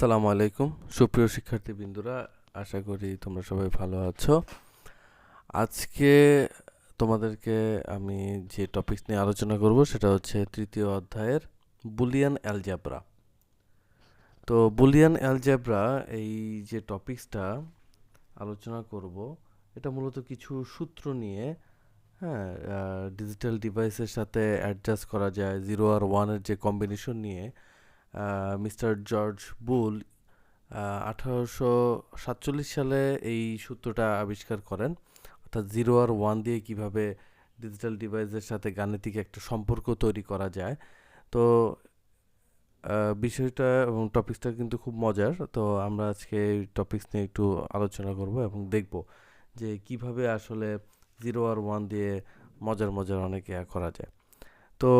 আসসালামু আলাইকুম সুপ্রিয় শিক্ষার্থীবৃন্দরা, আশা করি তোমরা সবাই ভালো আছো। আজকে তোমাদেরকে আমি যে টপিকস নিয়ে আলোচনা করব সেটা হচ্ছে তৃতীয় অধ্যায়ের বুলিয়ান অ্যালজেব্রা। তো বুলিয়ান অ্যালজেব্রা এই যে টপিকসটা আলোচনা করব, এটা মূলত কিছু সূত্র নিয়ে, হ্যাঁ, ডিজিটাল ডিভাইসের সাথে অ্যাডজাস্ট করা যায় জিরো আর ওয়ানের যে কম্বিনেশন নিয়ে মিস্টার জর্জ বুল 1847 সালে এই সূত্রটা আবিষ্কার করেন। অর্থাৎ জিরো আর ওয়ান দিয়ে কিভাবে ডিজিটাল ডিভাইসের সাথে গাণিতিক একটা সম্পর্ক তৈরি করা যায়। তো বিষয়টা এবং টপিকসটা কিন্তু খুব মজার। তো আমরা আজকে এই টপিকস নিয়ে একটু আলোচনা করব এবং দেখব যে কিভাবে আসলে জিরো আর ওয়ান দিয়ে মজার মজার অনেক করা যায়। তো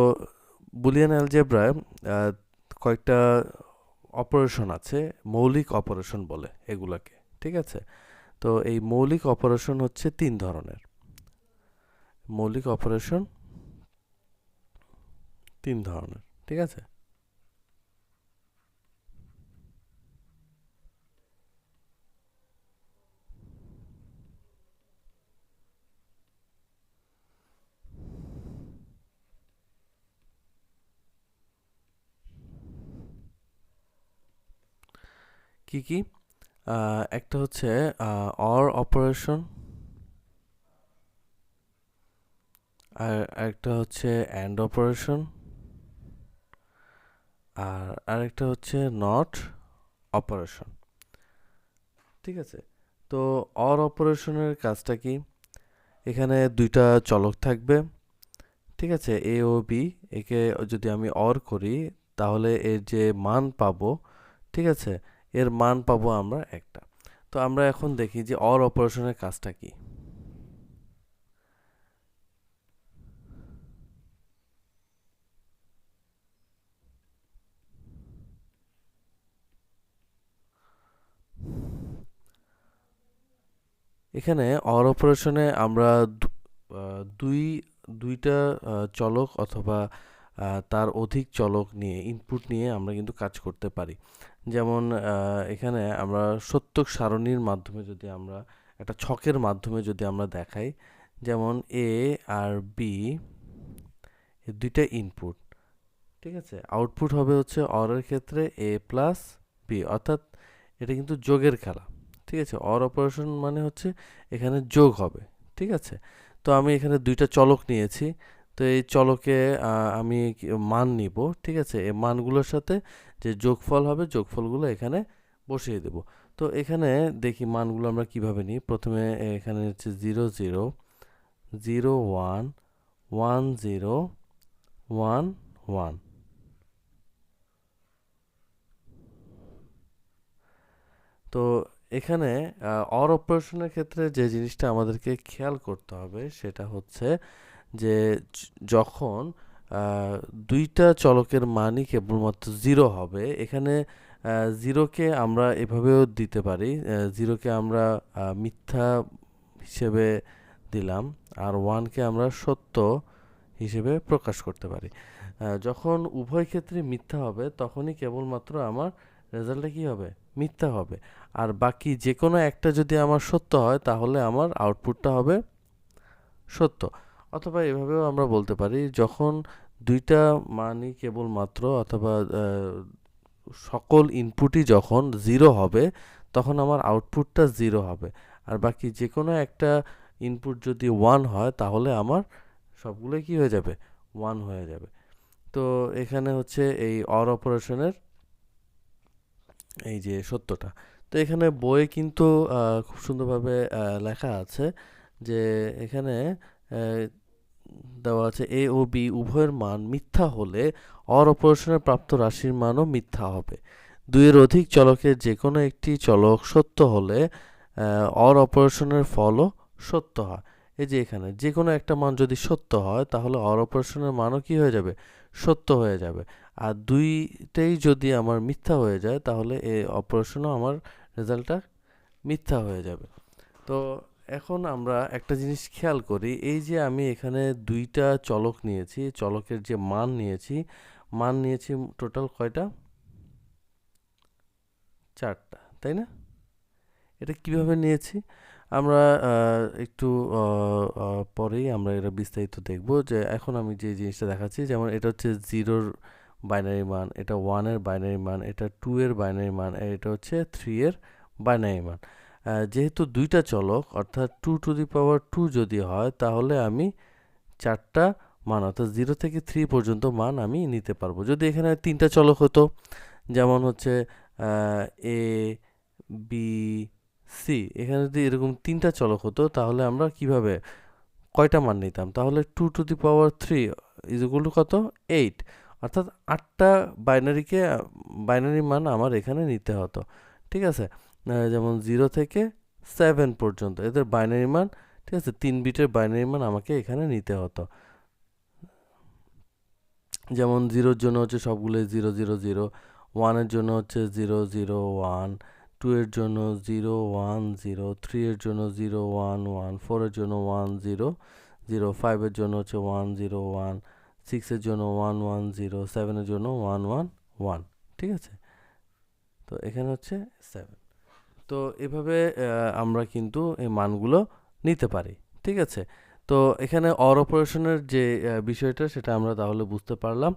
বুলিয়ান অ্যালজেব্রায় কয়েকটা অপারেশন আছে, মৌলিক অপারেশন বলে এগুলাকে, ঠিক আছে? তো এই মৌলিক অপারেশন হচ্ছে তিন ধরনের। মৌলিক অপারেশন তিন ধরনের, ঠিক আছে? কি কি? একটা হচ্ছে অর অপারেশন, আর একটা হচ্ছে অ্যান্ড অপারেশন, আর আরেকটা হচ্ছে নট অপারেশন, ঠিক আছে? তো অর অপারেশনের কাজটা কি? এখানে দুইটা চলক থাকবে, ঠিক আছে, এ ও বি। একে যদি আমি অর করি তাহলে এর যে মান পাবো, ঠিক আছে, এর মান পাবো আমরা একটা। তো আমরা এখন দেখি যে অর অপারেশনের কাজটা কি। এখানে অর অপারেশনে আমরা দুই দুইটা চলক অথবা তার অধিক চলক নিয়ে, ইনপুট নিয়ে আমরা কিন্তু কাজ করতে পারি। যেমন এখানে আমরা সত্যক সারণীর মাধ্যমে যদি আমরা একটা ছকের মাধ্যমে যদি আমরা দেখাই, যেমন এ আর বি এই দুইটা ইনপুট, ঠিক আছে, আউটপুট হবে হচ্ছে অরের ক্ষেত্রে এ প্লাস বি, অর্থাৎ এটা কিন্তু যোগের খেলা, ঠিক আছে? অর অপারেশন মানে হচ্ছে এখানে যোগ হবে, ঠিক আছে? তো আমি এখানে দুইটা চলক নিয়েছি। তো এই চলকে আমি মান নিব, ঠিক আছে? এই মানগুলোর সাথে যে যোগফল হবে, যোগফলগুলো এখানে বসিয়ে দেব। তো এখানে দেখি মানগুলো আমরা কিভাবে নিই। প্রথমে এখানে হচ্ছে 0 0 0 1 1 0 1 1। তো এখানে অর অপারেশনের ক্ষেত্রে যে জিনিসটা আমাদেরকে খেয়াল করতে হবে সেটা হচ্ছে যে যখন দুইটা চলকের মানই কেবলমাত্র জিরো হবে, এখানে জিরোকে আমরা এভাবেও দিতে পারি। জিরোকে আমরা মিথ্যা হিসেবে দিলাম, আর ওয়ানকে আমরা সত্য হিসেবে প্রকাশ করতে পারি। যখন উভয় ক্ষেত্রে মিথ্যা হবে তখনই কেবলমাত্র আমার রেজাল্টটা কী হবে? মিথ্যা হবে। আর বাকি যে কোনো একটা যদি আমার সত্য হয় তাহলে আমার আউটপুটটা হবে সত্য। অথবা এভাবেও আমরা বলতে পারি, যখন দুইটা মানই কেবলমাত্র অথবা সকল ইনপুটই যখন জিরো হবে তখন আমার আউটপুটটা জিরো হবে। আর বাকি যে কোনো একটা ইনপুট যদি ওয়ান হয় তাহলে আমার সবগুলোই কী হয়ে যাবে? ওয়ান হয়ে যাবে। তো এখানে হচ্ছে এই অর অপারেশনের এই যে সত্যটা। তো এখানে বইয়ে কিন্তু খুব সুন্দরভাবে লেখা আছে যে এখানে দেওয়া আছে এ ও বি উভয়ের মান মিথ্যা হলে অর অপারেশনের প্রাপ্ত রাশির মানও মিথ্যা হবে। দুইয়ের অধিক চলকের যে কোনো একটি চলক সত্য হলে অর অপারেশনের ফলও সত্য হয়। এই যে এখানে যে কোনো একটা মান যদি সত্য হয় তাহলে অর অপারেশনের মানও কি হয়ে যাবে? সত্য হয়ে যাবে। আর দুইটাই যদি আমার মিথ্যা হয়ে যায় তাহলে এই অপারেশনও আমার রেজাল্টটা মিথ্যা হয়ে যাবে। তো এখন আমরা একটা জিনিস খেয়াল করি, এই যে আমি এখানে দুইটা চলক নিয়েছি, চলকের যে মান নিয়েছি টোটাল কয়টা? 4টা, তাই না? এটা কিভাবে নিয়েছি আমরা একটু পরেই আমরা এটা বিস্তারিত দেখব। যে এখন আমি যে জিনিসটা দেখাচ্ছি, যেমন এটা হচ্ছে 0-র বাইনারি মান, এটা 1-এর বাইনারি মান, এটা 2-এর বাইনারি মান, আর এটা হচ্ছে 3-এর বাইনারি মান। যেহেতু দুইটা চলক, অর্থাৎ 2^2 যদি হয়, তাহলে আমি 4টা মান, অর্থাৎ 0 থেকে 3 পর্যন্ত মান আমি নিতে পারবো। যদি এখানে 3টা চলক হতো, যেমন হচ্ছে এ, বি, সি, এখানে যদি এরকম 3টা চলক হতো, তাহলে আমরা কিভাবে কয়টা মান নিতাম? তাহলে 2^3 ইজ ইকুয়াল টু কত? 8। অর্থাৎ 8টা বাইনারি মান আমার এখানে নিতে হতো। ঠিক আছে? যেমন 0 থেকে 7 পর্যন্ত এদের বাইনারি মান, ঠিক আছে, 3 বিটের বাইনারি মান আমাকে এখানে নিতে হতো। যেমন 0-র জন্য হচ্ছে সবগুলোই 0, 0, 0, 1-এর জন্য হচ্ছে 0, 0, 1, 2-এর জন্য 0, 1, 0, 3-এর জন্য 0, 1, 1, 4-এর জন্য 1, 0, 0, 5-এর জন্য হচ্ছে 1, 0, 1, 6-এর জন্য 1, 1, 0, 7-এর জন্য 1, 1, 1। ঠিক আছে? তো এখানে হচ্ছে 7। তো এভাবে আমরা কিন্তু এই মানগুলো নিতে পারি। ঠিক আছে? তো এখানে অর অপারেশনের যে বিষয়টা, সেটা আমরা তাহলে বুঝতে পারলাম।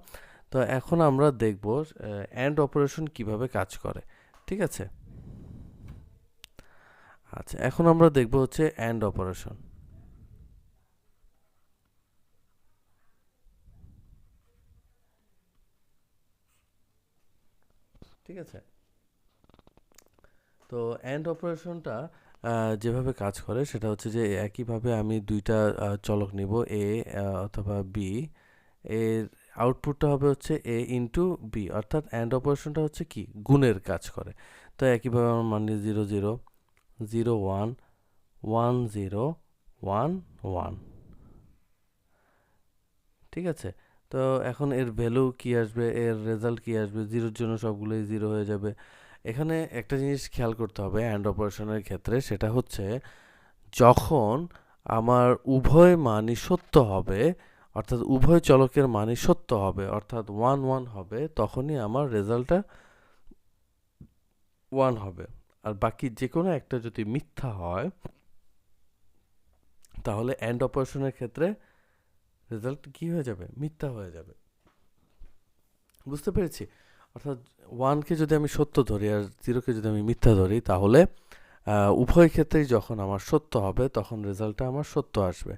তো এখন আমরা দেখব অ্যান্ড অপারেশন কিভাবে কাজ করে। ঠিক আছে? আচ্ছা, এখন আমরা দেখব হচ্ছে অ্যান্ড অপারেশন। ঠিক আছে? তো অ্যান্ড অপারেশনটা যেভাবে কাজ করে সেটা হচ্ছে যে একইভাবে আমি দুইটা চলক নিব, এ অথবা বি। এর আউটপুটটা হবে হচ্ছে এ ইন্টু বি, অর্থাৎ অ্যান্ড অপারেশনটা হচ্ছে কি, গুণের কাজ করে। তো একইভাবে আমার মান নিই 0, 0, 0, 1, 1, 0, 1, 1। ঠিক আছে? তো এখন এর ভ্যালু কি আসবে, এর রেজাল্ট কি আসবে? 0-র জন্য সবগুলোই 0 হয়ে যাবে। এখানে একটা জিনিস খেয়াল করতে হবে অ্যান্ড অপারেশনের ক্ষেত্রে, সেটা হচ্ছে যখন আমার উভয় মানই সত্য হবে, অর্থাৎ উভয় চলকের মানই সত্য হবে, অর্থাৎ 1, 1 হবে, তখনই আমার রেজাল্টটা 1 হবে। আর বাকি যে কোনো একটা যদি মিথ্যা হয়, তাহলে অ্যান্ড অপারেশনের ক্ষেত্রে রেজাল্ট কি হয়ে যাবে? মিথ্যা হয়ে যাবে। বুঝতে পেরেছি? অর্থাৎ 1কে যদি আমি সত্য ধরি আর 0কে যদি আমি মিথ্যা ধরি, তাহলে উভয় ক্ষেত্রেই যখন আমার সত্য হবে, তখন রেজাল্টটা আমার সত্য আসবে।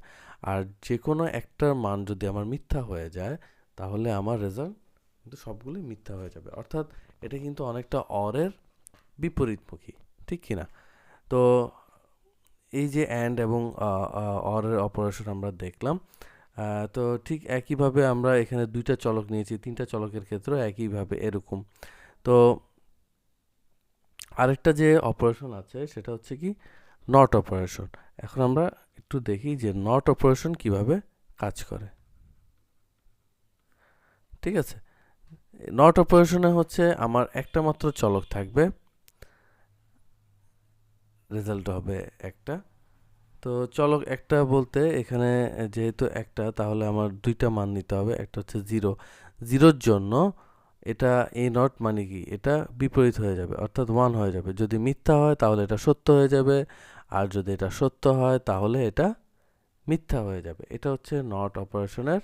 আর যে কোনো একটার মান যদি আমার মিথ্যা হয়ে যায়, তাহলে আমার রেজাল্ট কিন্তু সবগুলোই মিথ্যা হয়ে যাবে। অর্থাৎ এটা কিন্তু অনেকটা অরের বিপরীতমুখী, ঠিক কি না? তো এই যে অ্যান্ড এবং অরের অপারেশন আমরা দেখলাম। তো ঠিক একইভাবে আমরা এখানে দুইটা চলক নিয়েছি, 3টা চলকের ক্ষেত্রেও একইভাবে এরকম। তো আরেকটা যে অপারেশন আছে সেটা হচ্ছে কি, নট অপারেশন। এখন আমরা একটু দেখি যে নট অপারেশন কিভাবে কাজ করে। ঠিক আছে? নট অপারেশনে হচ্ছে আমার একটা মাত্র চলক থাকবে, রেজাল্ট হবে একটা। তো চলক একটা বলতে এখানে যেহেতু একটা, তাহলে আমার দুইটা মান নিতে হবে। একটা হচ্ছে 0, 0-র জন্য এটা এ নট মানে কি, এটা বিপরীত হয়ে যাবে, অর্থাৎ 1 হয়ে যাবে। যদি মিথ্যা হয় তাহলে এটা সত্য হয়ে যাবে, আর যদি এটা সত্য হয় তাহলে এটা মিথ্যা হয়ে যাবে। এটা হচ্ছে নট অপারেশনের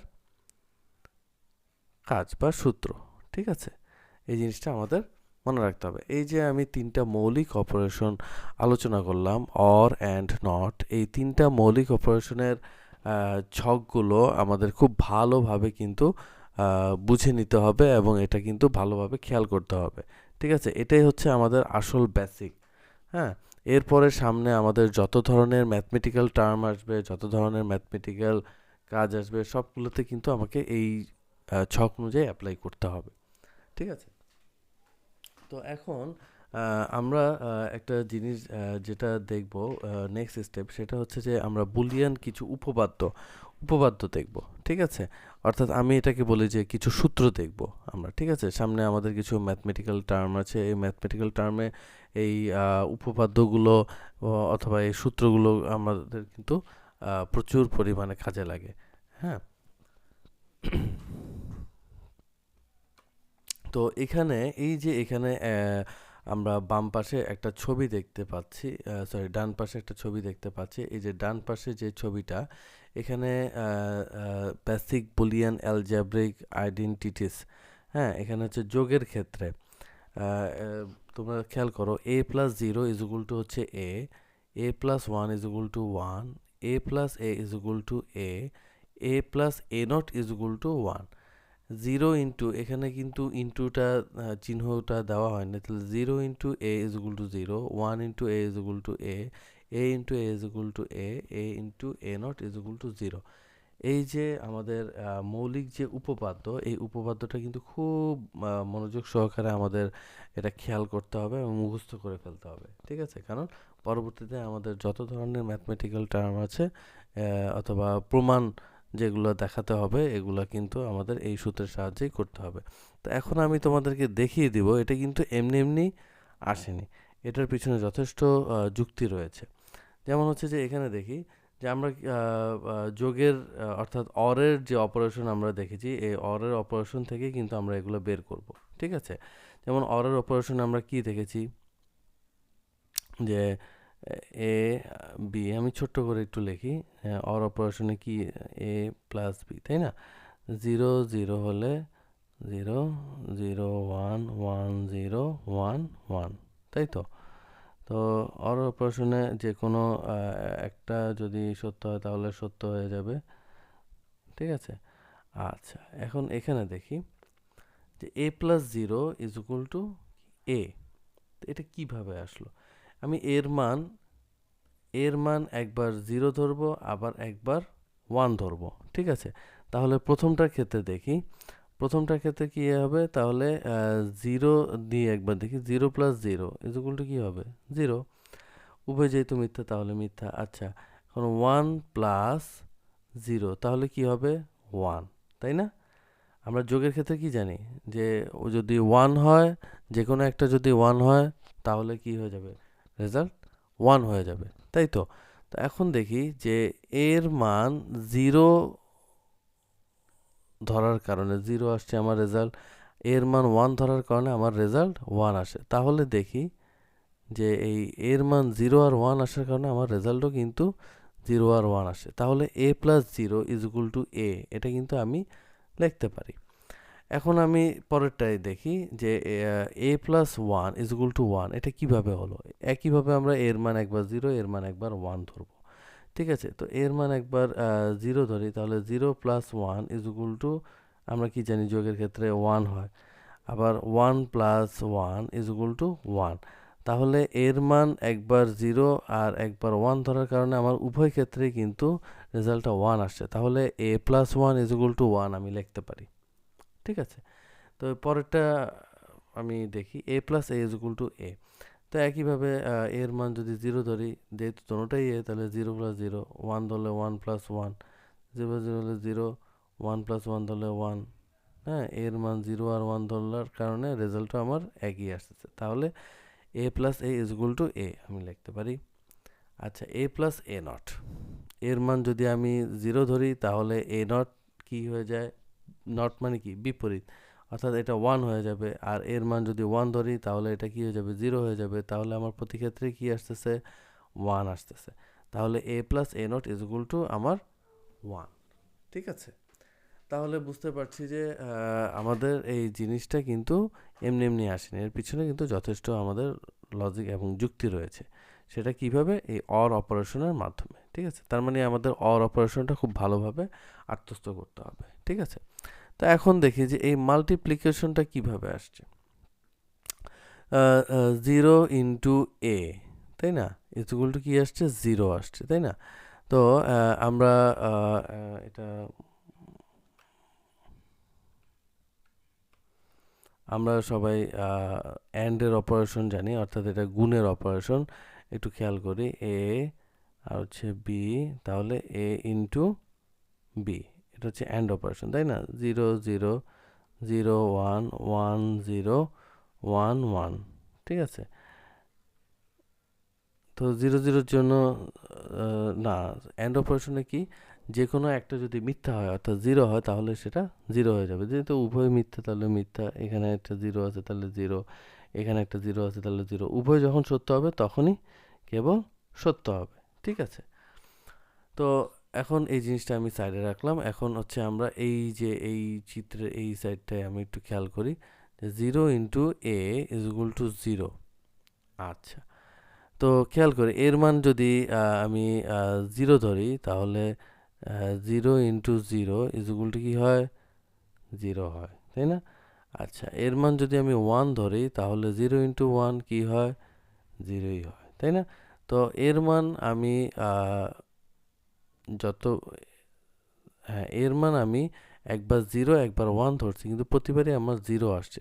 কাজ বা সূত্র। ঠিক আছে? এই জিনিসটা আমাদের মনে রাখতে হবে। এই যে আমি 3টা মৌলিক অপারেশন আলোচনা করলাম, অর অ্যান্ড নট, এই 3টা মৌলিক অপারেশনের ছকগুলো আমাদের খুব ভালোভাবে কিন্তু বুঝে নিতে হবে, এবং এটা কিন্তু ভালোভাবে খেয়াল করতে হবে। ঠিক আছে? এটাই হচ্ছে আমাদের আসল বেসিক। হ্যাঁ, এরপরে সামনে আমাদের যত ধরনের ম্যাথমেটিক্যাল টার্ম আসবে, যত ধরনের ম্যাথমেটিক্যাল কাজ আসবে, সবগুলোতে কিন্তু আমাকে এই ছক অনুযায়ী অ্যাপ্লাই করতে হবে। ঠিক আছে? তো এখন আমরা একটা জিনিস যেটা দেখব, নেক্সট স্টেপ, সেটা হচ্ছে যে আমরা বুলিয়ান কিছু উপপাদ্য দেখব। ঠিক আছে? অর্থাৎ আমি এটাকে বলি যে কিছু সূত্র দেখব আমরা। ঠিক আছে? সামনে আমাদের কিছু ম্যাথমেটিক্যাল টার্ম আছে, এই ম্যাথমেটিক্যাল টার্মে এই উপপাদ্যগুলো অথবা এই সূত্রগুলো আমাদের কিন্তু প্রচুর পরিমাণে কাজে লাগে। হ্যাঁ। তো এখানে এই যে এখানে আমরা বাম পাশে একটা ছবি দেখতে পাচ্ছি, সরি ডান পাশে একটা ছবি দেখতে পাচ্ছি। এই যে ডান পাশে যে ছবিটা, এখানে বেসিক বুলিয়ান অ্যালজেব্রিক আইডেন্টিটিস, হ্যাঁ, এখানে হচ্ছে যোগের ক্ষেত্রে তোমরা খেয়াল করো, a plus zero is equal to হচ্ছে A plus one is equal to one, A plus A is equal to A plus A not is equal to one. Zero into, এখানে কিন্তু ইন্টুটা চিহ্নটা দেওয়া হয় না, তাহলে zero into A is equal to zero, one into A is equal to A into A is equal to A into A not is equal to zero. এই যে আমাদের মৌলিক যে উপপাদ্য, এই উপপাদ্যটা কিন্তু খুব মনোযোগ সহকারে আমাদের এটা খেয়াল করতে হবে এবং মুখস্থ করে ফেলতে হবে, ঠিক আছে? কারণ পরবর্তীতে আমাদের যত ধরনের ম্যাথমেটিক্যাল টার্ম আছে অথবা প্রমাণ যেগুলো দেখাতে হবে, এগুলো কিন্তু আমাদের এই সূত্রের সাহায্যেই করতে হবে। তো এখন আমি তোমাদেরকে দেখিয়ে দিব, এটা কিন্তু এমনি এমনি আসেনি, এটার পিছনে যথেষ্ট যুক্তি রয়েছে। যেমন হচ্ছে যে এখানে দেখি যে আমরা যোগের অর্থাৎ অরের যে অপারেশন আমরা দেখেছি, এই অরের অপারেশন থেকে কিন্তু আমরা এগুলো বের করব, ঠিক আছে? যেমন অরের অপারেশন আমরা কি দেখেছি, যে এ বি, আমি ছোট্ট করে একটু লিখি, অর অপারেশনে কি এ প্লাস বি, তাই না? জিরো জিরো হলে zero, zero one, one zero, one one, তাই তো? তো অর অপারেশনে যে কোনো একটা যদি সত্য হয় তাহলে সত্য হয়ে যাবে, ঠিক আছে? আচ্ছা, এখন এখানে দেখি যে A plus zero is equal to A, এটা কিভাবে আসলো? আমি এর মান একবার জিরো ধরবো, আবার একবার ওয়ান ধরবো, ঠিক আছে? তাহলে প্রথমটার ক্ষেত্রে দেখি, প্রথমটার ক্ষেত্রে কী হবে, তাহলে জিরো দিয়ে একবার দেখি, zero plus zero is equal to কী হবে, জিরো। উভয় যেহেতু মিথ্যা তাহলে মিথ্যা। আচ্ছা, এখন ওয়ান প্লাস জিরো তাহলে কি হবে, ওয়ান, তাই না? আমরা যোগের ক্ষেত্রে কি জানি, যে ও যদি ওয়ান হয়, যে কোনো একটা যদি ওয়ান হয়, তাহলে কি হয়ে যাবে, রেজাল্ট ওয়ান হয়ে যাবে, তাই তো? তো এখন দেখি যে এর মান জিরো ধরার কারণে জিরো আসছে আমার রেজাল্ট, এর মান ওয়ান ধরার কারণে আমার রেজাল্ট ওয়ান আসে। তাহলে দেখি যে এই এর মান জিরো আর ওয়ান আসার কারণে আমার রেজাল্টও কিন্তু জিরো আর ওয়ান আসে। তাহলে A plus zero is equal to এটা কিন্তু আমি লিখতে পারি। এখন আমি পরেরটাই দেখি যে A plus one is equal to one, এটা কীভাবে হলো? একইভাবে আমরা এর মান একবার জিরো, এর মান একবার ওয়ান ধরবো, ঠিক আছে? তো এর মান একবার জিরো ধরি, তাহলে zero plus one is equal two, আমরা কি জানি যোগের ক্ষেত্রে ওয়ান হয়, আবার one plus one is equal to one. তাহলে এর মান একবার জিরো আর একবার ওয়ান ধরার কারণে আমার উভয় ক্ষেত্রেই কিন্তু রেজাল্টটা ওয়ান আসছে। তাহলে A plus one is equal to one আমি লিখতে পারি, ঠিক আছে? তো পরেরটা আমি দেখি, A plus A is equal to A. তো একইভাবে এর মান যদি জিরো ধরি, যেহেতু দুটোটাই এ, তাহলে জিরো প্লাস জিরো, ওয়ান ধরলে one plus one, zero zero হলে জিরো, ওয়ান প্লাস ওয়ান ধরলে ওয়ান, হ্যাঁ, এর মান জিরো আর ওয়ান ধরার কারণে রেজাল্টটা আমার একই আসতেছে। তাহলে A plus A is equal to A আমি লিখতে পারি। আচ্ছা, এ প্লাস এ নট, এর মান যদি আমি জিরো ধরি তাহলে এ নট কি হয়ে যায়, নট মানে কি, বিপরীত, অর্থাৎ এটা ওয়ান হয়ে যাবে। আর এর মান যদি ওয়ান ধরি তাহলে এটা কি হয়ে যাবে, জিরো হয়ে যাবে। তাহলে আমার প্রতি ক্ষেত্রে কি আসতেছে, ওয়ান আসতেছে। তাহলে A plus A not is equal to আমার ওয়ান, ঠিক আছে? তাহলে বুঝতে পারছি যে আমাদের এই জিনিসটা কিন্তু এমনি এমনি আসেনি, এর পিছনে কিন্তু যথেষ্ট আমাদের লজিক এবং যুক্তি রয়েছে। সেটা কিভাবে, এই অর অপারেশনের মাধ্যমে, ঠিক আছে? তার মানে আমাদের অর অপারেশনটা খুব ভালোভাবে আত্মস্থ করতে হবে, ঠিক আছে? তো এখন দেখি যে এই মাল্টিপ্লিকেশনটা কিভাবে আসছে। জিরো ইন্টু এ, তাই না, ইজ ইকুয়াল টু কি আসছে, জিরো আসছে, তাই না? তো আমরা এটা আমরা সবাই অ্যান্ডের অপারেশন জানি, অর্থাৎ এটা গুণের অপারেশন। একটু খেয়াল করি, এ আর হচ্ছে বি, তাহলে এ ইন্টু বি, এটা হচ্ছে অ্যান্ড অপারেশন, তাই না? Zero zero, zero one, one zero, one one, ঠিক আছে? তো জিরো জিরোর জন্য না, অ্যান্ড অপারেশনে কি, যে কোনো একটা যদি মিথ্যা হয় অর্থাৎ জিরো হয় তাহলে সেটা জিরো হয়ে যাবে, যেহেতু উভয় মিথ্যা তাহলে মিথ্যা, এখানে একটা জিরো আছে তাহলে জিরো, এখানে একটা জিরো আছে, তাহলে জিরো। উভয় যখন সত্য হবে তখনই কেবল সত্য হবে। ঠিক আছে, তো এখন এই জিনিসটা আমি সাইডে রাখলাম। এখন হচ্ছে আমরা এই যে এই চিত্রের এই সাইডটায় আমি একটু খেয়াল করি যে zero into A is equal to zero. আচ্ছা, তো খেয়াল করি এর মান যদি আমি জিরো ধরি, তাহলে zero into zero is equal to কী হয়? জিরো হয়, তাই না? আচ্ছা, এর মান যদি আমি ওয়ান ধরি, তাহলে জিরো ইন্টু ওয়ান কী হয়? জিরোই হয়, তাই না? তো এর মান আমি যত হ্যাঁ, এর মান আমি একবার জিরো একবার ওয়ান ধরছি, কিন্তু প্রতিবারই আমার জিরো আসছে।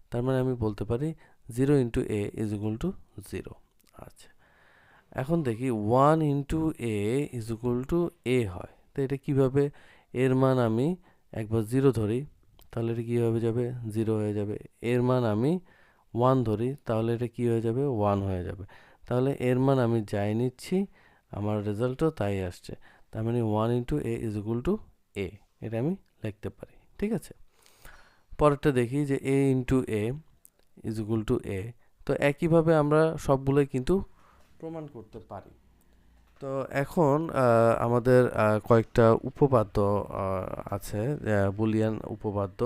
তার মানে আমি বলতে পারি zero into A is equal to zero. আচ্ছা, এখন দেখি one into A is equal to A হয়। তো এটা কীভাবে? এর মান আমি একবার জিরো ধরি, তাহলে এটা কীভাবে যাবে? জিরো হয়ে যাবে। এর মান আমি ওয়ান ধরি, তাহলে এটা কী হয়ে যাবে? ওয়ান হয়ে যাবে। তাহলে এর মান আমি যাই নিচ্ছি, আমার রেজাল্টও তাই আসছে। তার মানে one into A is equal to A, এটা আমি লিখতে পারি। ঠিক আছে, পরেরটা দেখি যে A into A is equal to A. তো একইভাবে আমরা সবগুলোই কিন্তু প্রমাণ করতে পারি। তো এখন আমাদের কয়েকটা উপপাদ্য আছে, বুলিয়ান উপপাদ্য।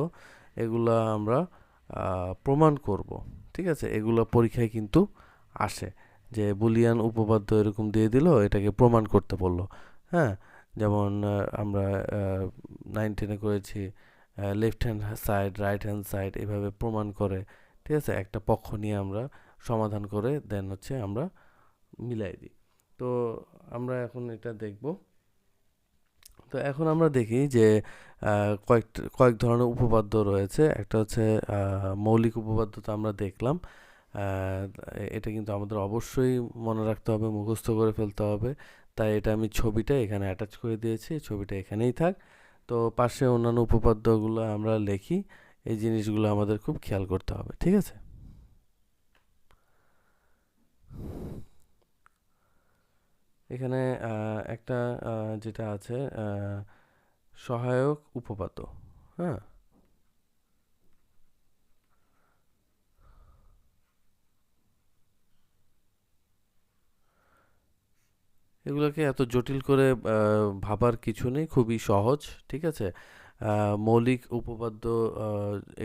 এগুলা আমরা প্রমাণ করব। ঠিক আছে, এগুলো পরীক্ষায় কিন্তু আসে যে বুলিয়ান উপপাদ্য এরকম দিয়ে দিল, এটাকে প্রমাণ করতে বললো। হ্যাঁ, যেমন আমরা 9-10-এ করেছি left hand side right hand side এভাবে প্রমাণ করে। ঠিক আছে, একটা পক্ষ নিয়ে আমরা সমাধান করে দেন হচ্ছে আমরা মিলাই দিই। তো আমরা এখন এটা দেখব। তো এখন আমরা দেখি যে কয়েক ধরনের উপপাদ্য রয়েছে। একটা হচ্ছে মৌলিক উপপাদ্য, তো আমরা দেখলাম। এটা কিন্তু আমাদের অবশ্যই মনে রাখতে হবে, মুখস্থ করে ফেলতে হবে। তাই এটা আমি ছবিটা এখানে অ্যাটাচ করে দিয়েছি, ছবিটা এখানেই থাক। তো পাশে অন্যান্য উপপাদ্যগুলো আমরা লিখি। এই জিনিসগুলো আমাদের খুব খেয়াল করতে হবে। ঠিক আছে, এখানে একটা যেটা আছে সহায়ক উপপাদ্য। হ্যাঁ, এগুলোকে এত জটিল করে ভাবার কিছু নেই, খুবই সহজ। ঠিক আছে, মৌলিক উপপাদ্য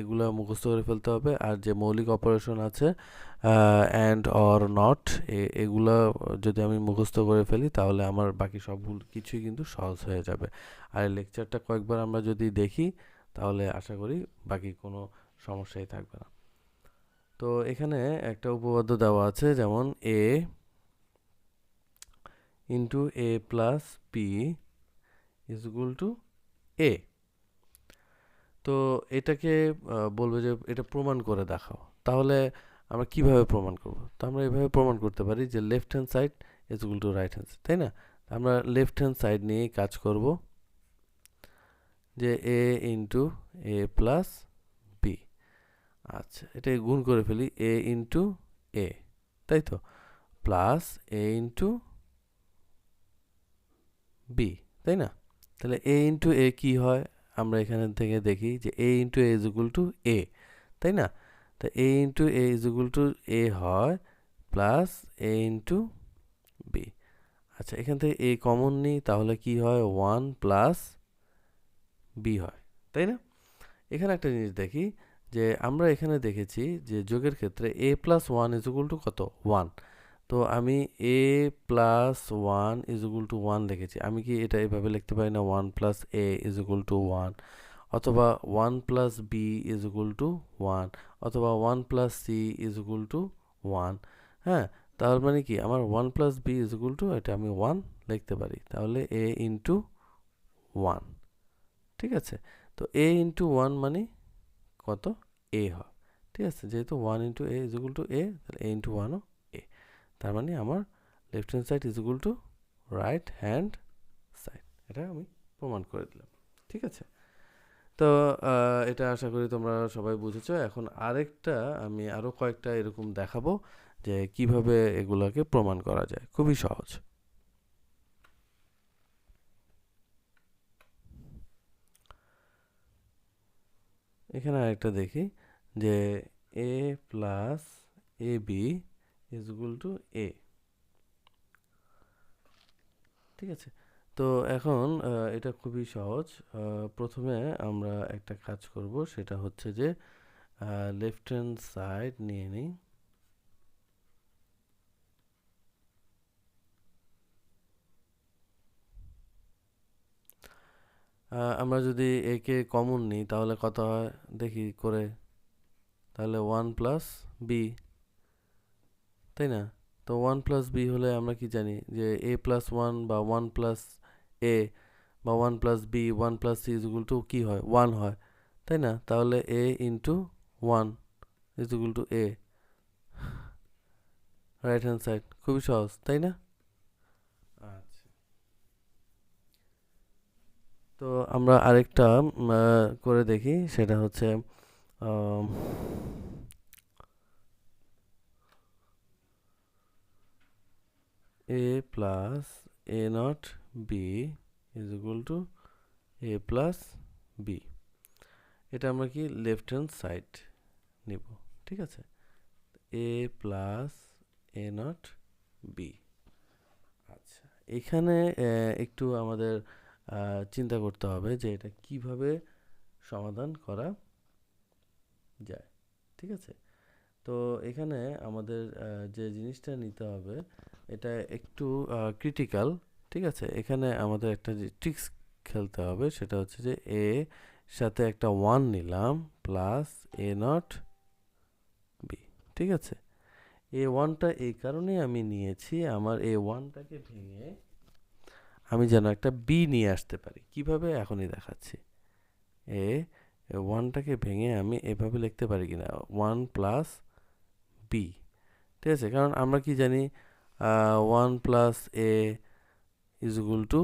এগুলা মুখস্থ করে ফেলতে হবে। আর যে মৌলিক অপারেশন আছে অ্যান্ড অর নট, এগুলা যদি আমি মুখস্থ করে ফেলি, তাহলে আমার বাকি সবগুলো কিছুই কিন্তু সহজ হয়ে যাবে। আর এই লেকচারটা কয়েকবার আমরা যদি দেখি, তাহলে আশা করি বাকি কোনো সমস্যাই থাকবে না। তো এখানে একটা উপপাদ্য দেওয়া আছে, যেমন A into A plus B is equal to A. তো এটাকে বলবে যে এটা প্রমাণ করে দেখাও। তাহলে আমরা কিভাবে প্রমাণ করব? তো আমরা এভাবে প্রমাণ করতে পারি যে left hand side is equal to right hand side, তাই না? আমরা লেফট হ্যান্ড সাইড নিয়ে কাজ করব, যে A into A plus B. আচ্ছা, এটা গুণ করে ফেলি, এ ইন্টু এ, তাই তো, প্লাস এ ইন্টু বি, তাই না? তাহলে এ ইন্টু এ কী হয়? আমরা এখানে থেকে দেখি যে A into A is equal to A, তাই না? তো A into A is equal to A হয়, প্লাস এ ইন্টু বি। আচ্ছা, এখান থেকে এ কমন নিই, তাহলে কি হয়? ওয়ান প্লাস বি হয়, তাই না? এখানে একটা জিনিস দেখি যে আমরা এখানে দেখেছি যে যোগের ক্ষেত্রে A plus one is equal to কত? ওয়ান। তো আমি A plus one is equal to one লিখেছি। আমি কি এটা এভাবে লিখতে পারি না? One plus A is equal to one, অথবা one plus B is equal to one, অথবা one plus C is equal to one. হ্যাঁ, তার মানে কি আমার one plus B is equal to এটা আমি ওয়ান লিখতে পারি। তাহলে এ ইন্টু ওয়ান। ঠিক আছে, তো এ ইন্টু ওয়ান মানে কত? এ হয়। ঠিক আছে, যেহেতু one into A is equal to A, তাহলে এ ইন্টু ওয়ানও এ। তার মানে আমার left hand side is equal to right hand side. এটা আমি প্রমাণ করে দিলাম। ঠিক আছে, তো এটা আশা করি তোমরা সবাই বুঝেছো। এখন আরেকটা আমি আরও কয়েকটা এরকম দেখাবো যে কিভাবে এগুলোকে প্রমাণ করা যায়, খুবই সহজ। এখানে আরেকটা দেখি যে A plus A B is equal to A. ঠিক আছে, তো এখন এটা খুবই সহজ। প্রথমে আমরা একটা কাজ করব, সেটা হচ্ছে যে লেফট হ্যান্ড সাইড নিয়ে নিই। আমরা যদি একে কমন নিই তাহলে কত হয় দেখি করে, তাহলে 1 + b, তাই না? তো 1 + b হলে আমরা কি জানি যে a+1 বা 1 + a বা 1 + b 1 + c is equal two কি হয়, 1 হয়, তাই না? তাহলে a into 1 is equal to a, right hand side. খুবই সহজ, তাই না? আচ্ছা, তো আমরা আরেকটা করে দেখি, সেটা হচ্ছে a plus a not B is equal to a plus B. এটা আমরা কি লেফট হ্যান্ড সাইড নিব, ঠিক আছে? a plus a not B. আচ্ছা, এখানে একটু আমাদের চিন্তা করতে হবে যে এটা কিভাবে সমাধান করা যায়, ঠিক আছে? তো এখানে আমাদের যে জিনিসটা নিতে হবে এটা একটু ক্রিটিক্যাল, ঠিক আছে? এখানে আমাদের একটা যে ট্রিক্স খেলতে হবে, সেটা হচ্ছে যে এ সাথে একটা 1 নিলাম প্লাস এ নট বি, ঠিক আছে? এ ওয়ানটা এই কারণেই আমি নিয়েছি, আমার এ ওয়ানটাকে ভেঙে আমি যেন একটা বি নিয়ে আসতে পারি। কিভাবে এখনই দেখাচ্ছি। এ ওয়ানটাকে ভেঙে আমি এভাবে লিখতে পারি কিনা, 1 প্লাস বি, ঠিক আছে? কারণ আমরা কি জানি 1 plus A is equal to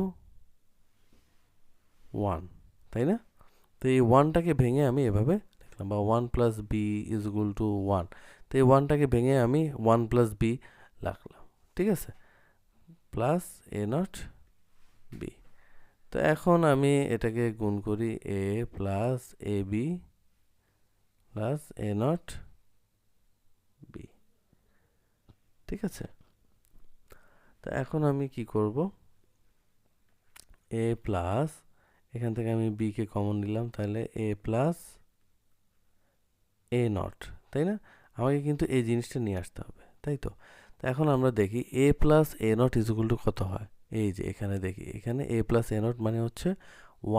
1, তাই না? তো এই ওয়ানটাকে ভেঙে আমি এভাবে লিখলাম, বা 1 plus B is equal to 1। তো এই ওয়ানটাকে ভেঙে আমি 1 প্লাস বি লিখলাম, ঠিক আছে? Plus A not B. তো এখন আমি এটাকে গুণ করি, A plus A B plus A not B, ঠিক আছে? তো এখন আমি কি করব, এ প্লাস, এখান থেকে আমি বি কে কমন নিলাম, তাহলে এ প্লাস এ নট, তাই না? আমাকে কিন্তু এই জিনিসটা নিয়ে আসতে হবে, তাই তো? তো এখন আমরা দেখি A plus A not is equal to কত হয়। এই যে এখানে দেখি, এখানে এ প্লাস এ নট মানে হচ্ছে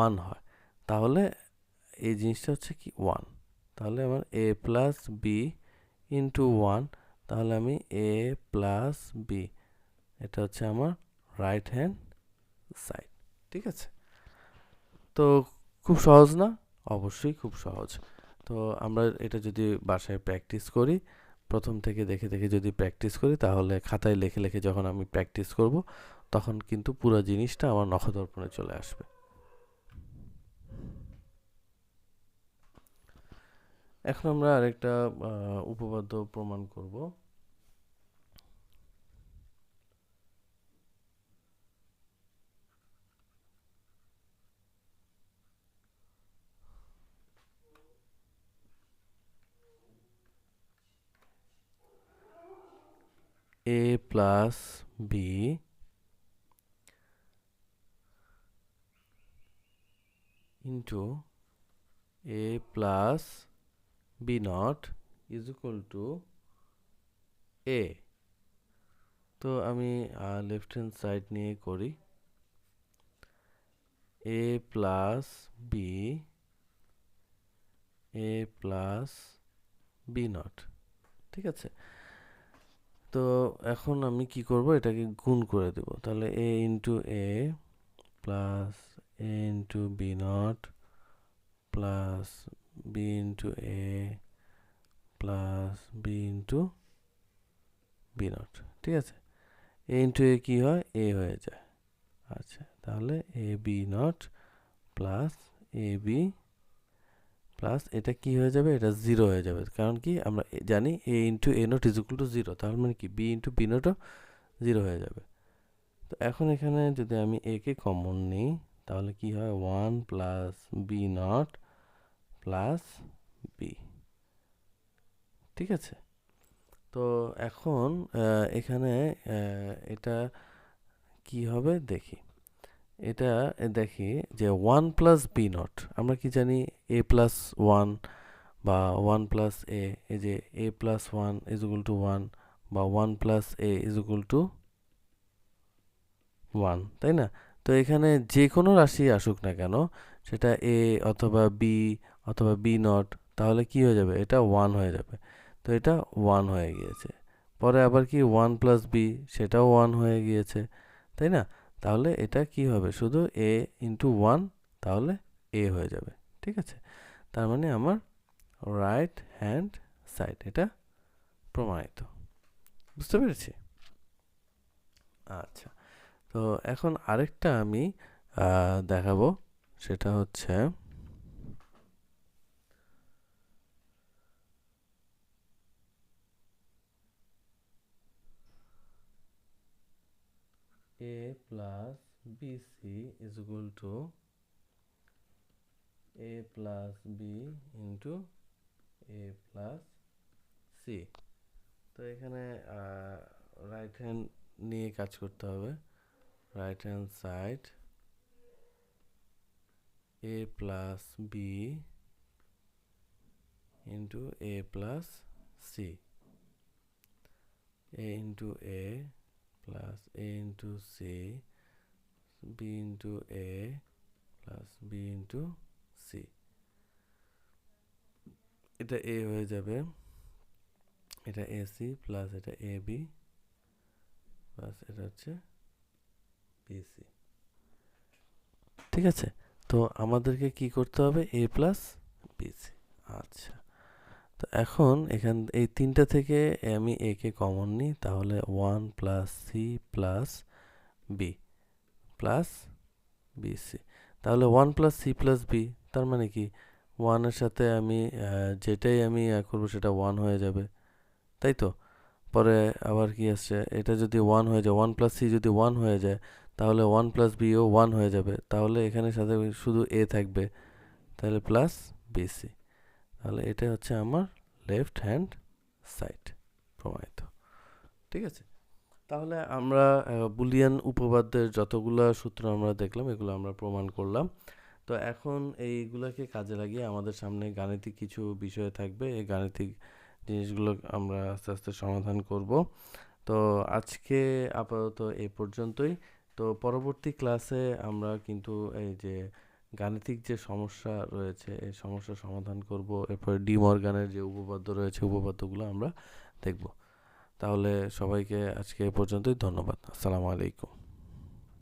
1 হয়। তাহলে এই জিনিসটা হচ্ছে কি 1। তাহলে আমার এ প্লাস বি ইন্টু 1, তাহলে আমি এ প্লাস বি, এটা হচ্ছে আমার রাইট হ্যান্ড সাইড, ঠিক আছে? তো খুব সহজ না? অবশ্যই খুব সহজ। তো আমরা এটা যদি বাসায় প্র্যাকটিস করি, প্রথম থেকে দেখে দেখে যদি প্র্যাকটিস করি, তাহলে খাতায় লিখে লিখে যখন আমি প্র্যাকটিস করব, তখন কিন্তু পুরো জিনিসটা আমার নখদর্পণে চলে আসবে। এখন আমরা আরেকটা উপপাদ্য প্রমাণ করব। A plus B into A plus B not is equal to A. তো আমি লেফট হ্যান্ড সাইড নিয়ে করি, A plus B, A plus B not, ঠিক আছে? তো এখন আমি কি করব, এটাকে গুণ করে দেব। তাহলে A into A plus A into B not plus B into A plus B into B not, ঠিক আছে? এ ইন্টু এ কি হয়, এ হয়ে যায়। আচ্ছা, তাহলে A B not plus A B plus এটা কি হয়ে যাবে, এটা 0 হয়ে যাবে। কারণ কি আমরা জানি A into A not is equal to 0, তাহলে মানে কি বি ইন্টু বি নটও 0 হয়ে যাবে। তো এখন এখানে যদি আমি এ কে কমন নিই, তাহলে কি হয়, 1 plus B not plus B, ঠিক আছে? তো এখন এখানে এটা কি হবে দেখি। এটা দেখি যে 1 + b0, আমরা কি জানি a+1 বা 1 + a, এই যে a+1 = 1 বা 1 + a = 1, তাই না? তো এখানে যে কোনো রাশি আসুক না কেন, সেটা a অথবা b অথবা b0, তাহলে কি হয়ে যাবে? এটা 1 হয়ে যাবে। তো এটা 1 হয়ে গিয়েছে। পরে আবার কি 1 + b, সেটাও 1 হয়ে গিয়েছে, তাই না? তাহলে এটা কি হবে? শুধু a × 1, তাহলে a হয়ে যাবে। ঠিক আছে? তার মানে আমার রাইট হ্যান্ড সাইড এটা প্রমাণিত। বুঝতে পেরেছি? আচ্ছা, তো এখন আরেকটা আমি দেখাবো, সেটা হচ্ছে a plus bc is equal to a plus b into a plus c। তো এখানে রাইট হ্যান্ড নিয়ে কাজ করতে হবে। Right hand side a plus b into a plus c, a into a plus a into c, b into a plus b into c। এটা a হয়ে যাবে, এটা ac প্লাস এটা ab প্লাস এটা হচ্ছে bc। ঠিক আছে? তো আমাদেরকে কি করতে হবে? a plus bc। আচ্ছা, তো এখন এই তিনটা থেকে আমি a কে কমন নিই, তাহলে 1 + c + b প্লাস bc। তাহলে 1 + c + b, তার মানে কি 1 এর সাথে আমি যেটাই আমি করবো সেটা 1 হয়ে যাবে, তাই তো? পরে আবার কি আসছে, এটা যদি 1 হয়ে যায়, 1 + c যদি 1 হয়ে যায়, তাহলে 1 + b ও 1 হয়ে যাবে। তাহলে এখানে সাথে শুধু a থাকবে, তাহলে প্লাস bc। তাহলে এটা হচ্ছে আমার লেফট হ্যান্ড সাইড প্রমাণিত। ঠিক আছে? তাহলে আমরা বুলিয়ান উপপাদ্যের যতগুলা সূত্র আমরা দেখলাম, এগুলো আমরা প্রমাণ করলাম। তো এখন এইগুলাকে কাজে লাগিয়ে আমাদের সামনে গাণিতিক কিছু বিষয় থাকবে। এই গাণিতিক জিনিসগুলো আমরা আস্তে আস্তে সমাধান করব। তো আজকে আপাতত এই পর্যন্তই। তো পরবর্তী ক্লাসে আমরা কিন্তু এই যে গাণিতিক যে সমস্যা রয়েছে, এই সমস্যার সমাধান করব। এরপরে ডি মর্গানের যে উপপাদ্য রয়েছে, উপপাদ্যগুলো আমরা দেখব। তাহলে সবাইকে আজকে এ পর্যন্তই। ধন্যবাদ। আসসালামু আলাইকুম।